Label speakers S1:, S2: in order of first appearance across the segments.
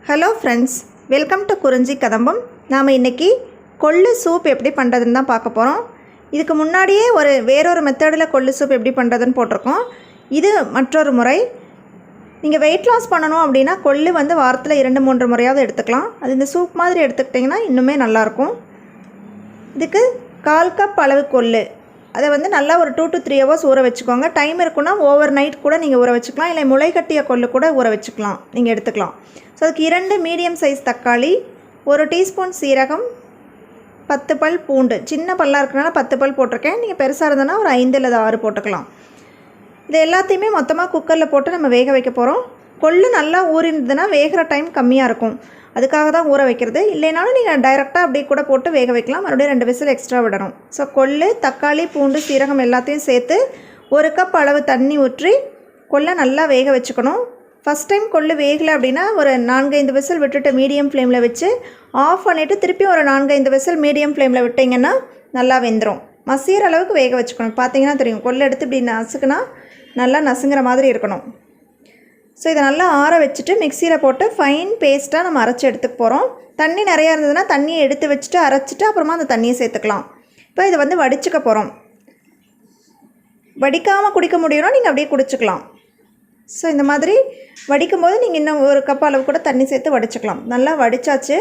S1: Hello friends, welcome to குறிஞ்சிக்கதம்பம். நாம் இன்றைக்கி கொள்ளு சூப் எப்படி பண்ணுறதுன்னு தான் பார்க்க போகிறோம். இதுக்கு முன்னாடியே வேறொரு மெத்தடில் கொள்ளு சூப் எப்படி பண்ணுறதுன்னு போட்டிருக்கோம். இது மற்றொரு முறை. நீங்கள் வெயிட் லாஸ் பண்ணணும் அப்படின்னா கொள்ளு வாரத்தில் 2-3 முறையாவது எடுத்துக்கலாம். அது இந்த சூப் மாதிரி எடுத்துக்கிட்டிங்கன்னா இன்னுமே நல்லாயிருக்கும். இதுக்கு 1/4 கப் அளவு கொள்ளு, அதை நல்லா ஒரு 2 to 3 hours ஊற வச்சுக்கோங்க. டைம் இருக்குன்னா ஓவர் நைட் கூட நீங்கள் ஊற வச்சுக்கலாம், இல்லை முளை கட்டிய கொள்ளு கூட ஊற வச்சுக்கலாம், நீங்கள் எடுத்துக்கலாம். ஸோ அதுக்கு 2 மீடியம் சைஸ் தக்காளி, 1 டீஸ்பூன் சீரகம், 10 பல் பூண்டு. சின்ன பல்லாக இருக்கிறனால 10 பல் போட்டிருக்கேன். நீங்கள் பெருசாக இருந்ததுன்னா ஒரு 5 அல்லது 6 போட்டுக்கலாம். இது எல்லாத்தையுமே மொத்தமாக குக்கரில் போட்டு நம்ம வேக வைக்க போகிறோம். கொள்ளு நல்லா ஊறினதுன்னா வேகிற டைம் கம்மியாக இருக்கும், அதுக்காக தான் ஊற வைக்கிறது. இல்லைனாலும் நீங்கள் டைரெக்டாக அப்படியே கூட போட்டு வேக வைக்கலாம். மறுபடியும் 2 விசில் எக்ஸ்ட்ரா விடணும். ஸோ கொள்ளு, தக்காளி, பூண்டு, சீரகம் எல்லாத்தையும் சேர்த்து 1 கப் அளவு தண்ணி ஊற்றி கொள்ளை நல்லா வேக வச்சுக்கணும். ஃபஸ்ட் டைம் கொள்ளு வேகலை அப்படின்னா ஒரு 4-5 விசில் விட்டுட்டு மீடியம் ஃப்ளேமில் வச்சு ஆஃப் பண்ணிவிட்டு திருப்பி ஒரு 4-5 விசில் மீடியம் ஃப்ளேமில் விட்டிங்கன்னா நல்லா வெந்துடும். மசிகிற அளவுக்கு வேக வச்சுக்கணும். பார்த்தீங்கன்னா தெரியும், கொள்ளு எடுத்து இப்படி நசுக்குனா நல்லா நசுங்கிற மாதிரி இருக்கணும். ஸோ இதை நல்லா ஆற வச்சுட்டு மிக்சியில் போட்டு ஃபைன் பேஸ்ட்டாக நம்ம அரைச்சி எடுத்துக்க போகிறோம். தண்ணி நிறையா இருந்ததுன்னா தண்ணியை எடுத்து வச்சுட்டு அரைச்சிட்டு அப்புறமா அந்த தண்ணியை சேர்த்துக்கலாம். இப்போ இதை வடிச்சுக்க போகிறோம். வடிக்காமல் குடிக்க முடியும்னா நீங்கள் அப்படியே குடிச்சிக்கலாம். ஸோ இந்த மாதிரி வடிக்கும் போது நீங்கள் இன்னும் 1 கப் அளவு கூட தண்ணி சேர்த்து வடிச்சுக்கலாம். நல்லா வடித்தாச்சு.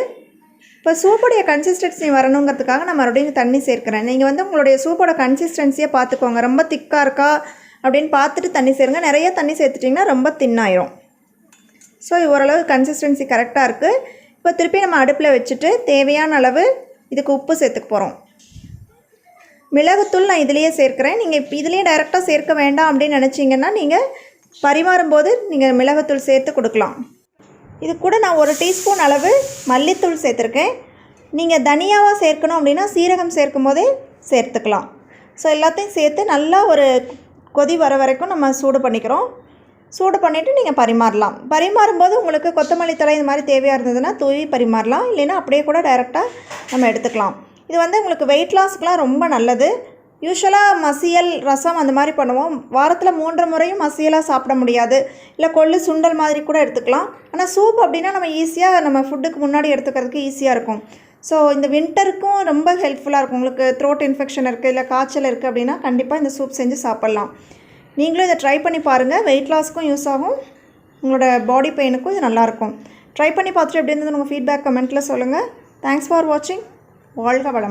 S1: இப்போ சூப்போடைய கன்சிஸ்டன்சி வரணுங்கிறதுக்காக நான் மறுபடியும் தண்ணி சேர்க்குறேன். நீங்கள் உங்களுடைய சூப்போட கன்சிஸ்டன்சியை பார்த்துக்கோங்க. ரொம்ப திக்காக இருக்கா அப்படின்னு பார்த்துட்டு தண்ணி சேருங்க. நிறைய தண்ணி சேர்த்துட்டிங்கன்னா ரொம்ப தின்னாயிரும். ஸோ ஓரளவு கன்சிஸ்டன்சி கரெக்டாக இருக்குது. இப்போ திருப்பி நம்ம அடுப்பில் வச்சுட்டு தேவையான அளவு இதுக்கு உப்பு சேர்த்துக்க போகிறோம். மிளகுத்தூள் நான் இதிலேயே சேர்க்குறேன். நீங்கள் இப்போ இதிலேயே டைரெக்டாக சேர்க்க வேண்டாம் அப்படின்னு நினச்சிங்கன்னா நீங்கள் பரிமாறும்போது நீங்கள் மிளகுத்தூள் சேர்த்து கொடுக்கலாம். இது கூட நான் 1 டீஸ்பூன் அளவு மல்லித்தூள் சேர்த்துருக்கேன். நீங்கள் தனியாவாக சேர்க்கணும் அப்படின்னா சீரகம் சேர்க்கும் போதே சேர்த்துக்கலாம். ஸோ எல்லாத்தையும் சேர்த்து நல்லா ஒரு கொதி வர வரைக்கும் நம்ம சூடு பண்ணிக்கிறோம். சூடு பண்ணிவிட்டு நீங்கள் பரிமாறலாம். பரிமாறும்போது உங்களுக்கு கொத்தமல்லி தழை இந்த மாதிரி தேவையாக இருந்ததுன்னா தூவி பரிமாறலாம். இல்லைன்னா அப்படியே கூட டைரெக்டாக நம்ம எடுத்துக்கலாம். இது உங்களுக்கு வெயிட் லாஸ்க்குலாம் ரொம்ப நல்லது. யூஸ்வலாக மசியல், ரசம் அந்த மாதிரி பண்ணுவோம். வாரத்தில் 3 முறையும் மசியலாக சாப்பிட முடியாது. இல்லை கொள்ளு சுண்டல் மாதிரி கூட எடுத்துக்கலாம். ஆனால் சூப் அப்படின்னா நம்ம ஈஸியாக நம்ம ஃபுட்டுக்கு முன்னாடி எடுத்துக்கிறதுக்கு ஈஸியாக இருக்கும். ஸோ இந்த வின்டருக்கும் ரொம்ப ஹெல்ப்ஃபுல்லாக இருக்கும். உங்களுக்கு த்ரோட் இன்ஃபெக்ஷன் இருக்குது, இல்லை காய்ச்சல் இருக்குது அப்படின்னா கண்டிப்பாக இந்த சூப் செஞ்சு சாப்பிட்லாம். நீங்களும் இதை ட்ரை பண்ணி பாருங்கள். வெயிட் லாஸ்க்கும் யூஸ் ஆகும், உங்களோட பாடி பெயினுக்கும் இது நல்லாயிருக்கும். ட்ரை பண்ணி பார்த்துட்டு எப்படி இருந்தது உங்கள் ஃபீட்பேக் கமெண்ட்டில் சொல்லுங்கள். தேங்க்ஸ் ஃபார் வாட்சிங். வாழ்க வளம்.